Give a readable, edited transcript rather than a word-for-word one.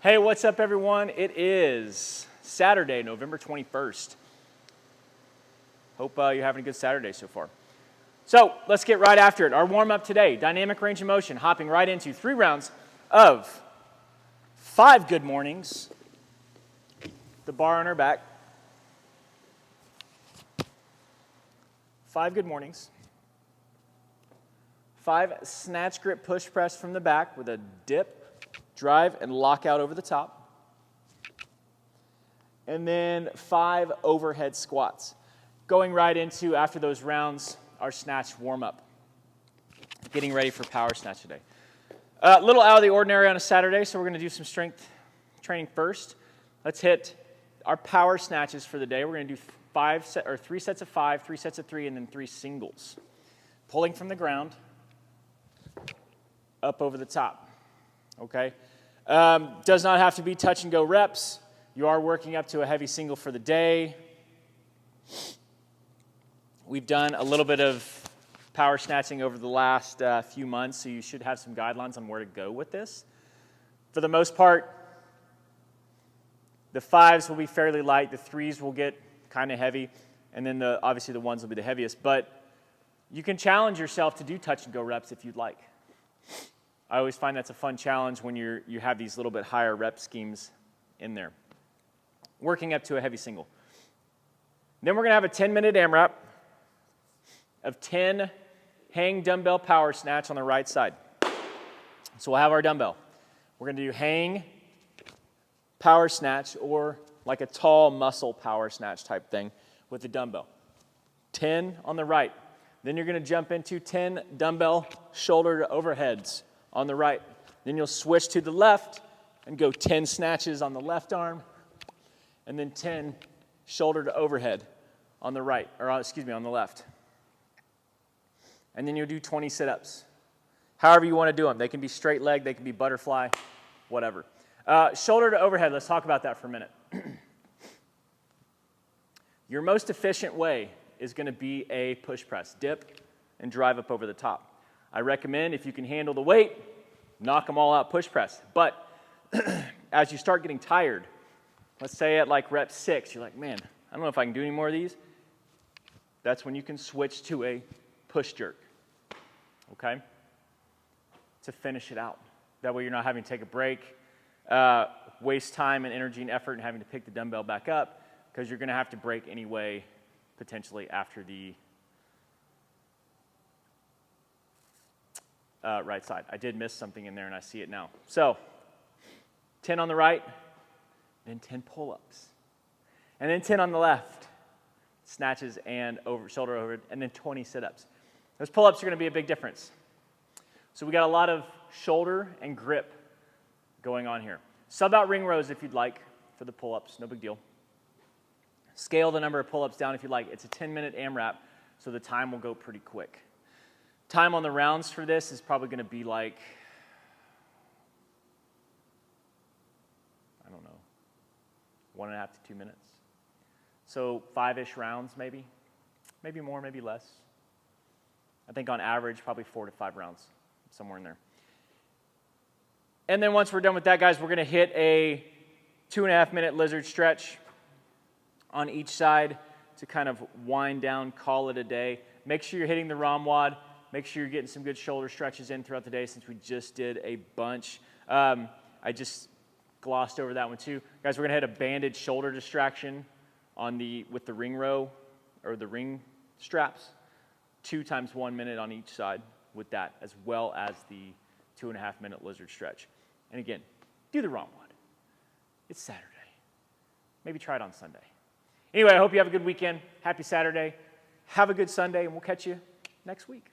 Hey, what's up, everyone? It is Saturday, November 21st. Hope you're having a good Saturday so far. So let's get right after it. Our warm-up today, dynamic range of motion, hopping right into 3 rounds of 5 good mornings. The bar on our back. 5 good mornings. 5 snatch grip push press from the back with a dip, drive, and lock out over the top. And then 5 overhead squats. Going right into, after those rounds, our snatch warm-up. Getting ready for power snatch today. A little out of the ordinary on a Saturday, so we're going to do some strength training first. Let's hit our power snatches for the day. We're going to do 3 sets of 5, 3 sets of 3, and then 3 singles. Pulling from the ground, up over the top. Okay? Does not have to be touch and go reps. You are working up to a heavy single for the day. We've done a little bit of power snatching over the last few months, so you should have some guidelines on where to go with this. For the most part, the 5s will be fairly light, the 3s will get kind of heavy, and then obviously the 1s will be the heaviest. But you can challenge yourself to do touch and go reps if you'd like. I always find that's a fun challenge when you have these little bit higher rep schemes in there. Working up to a heavy single. Then we're going to have a 10-minute AMRAP of 10 hang dumbbell power snatch on the right side. So we'll have our dumbbell. We're going to do hang power snatch, or like a tall muscle power snatch type thing with the dumbbell. 10 on the right. Then you're going to jump into 10 dumbbell shoulder to overheads on the right. Then you'll switch to the left and go 10 snatches on the left arm, and then 10 shoulder to overhead on the right, or on the left. And then you'll do 20 sit-ups. However you want to do them. They can be straight leg, they can be butterfly, whatever. Shoulder to overhead, let's talk about that for a minute. Your most efficient way is going to be a push press. Dip and drive up over the top. I recommend, if you can handle the weight, knock them all out push press. But as you start getting tired, let's say at like rep 6, you're like, man, I don't know if I can do any more of these. That's when you can switch to a push jerk, okay, to finish it out. That way you're not having to take a break, waste time and energy and effort and having to pick the dumbbell back up, because you're going to have to break anyway, potentially after the right side. I did miss something in there, and I see it now. So 10 on the right, then 10 pull-ups, and then 10 on the left, snatches and shoulder overhead, and then 20 sit-ups. Those pull-ups are going to be a big difference. So we got a lot of shoulder and grip going on here. Sub out ring rows if you'd like for the pull-ups, no big deal. Scale the number of pull-ups down if you'd like. It's a 10-minute AMRAP, so the time will go pretty quick. Time on the rounds for this is probably going to be like, I don't know, 1.5 to 2 minutes. So 5-ish rounds maybe. Maybe more, maybe less. I think on average, probably 4 to 5 rounds, somewhere in there. And then once we're done with that, guys, we're going to hit a 2.5-minute lizard stretch on each side to kind of wind down, call it a day. Make sure you're hitting the ROM-WOD. Make sure you're getting some good shoulder stretches in throughout the day, since we just did a bunch. I just glossed over that one too. Guys, we're going to hit a banded shoulder distraction with the ring row, or the ring straps. 2 times 1 minute on each side with that, as well as the 2.5-minute lizard stretch. And again, do the ROM-WOD. It's Saturday. Maybe try it on Sunday. Anyway, I hope you have a good weekend. Happy Saturday. Have a good Sunday, and we'll catch you next week.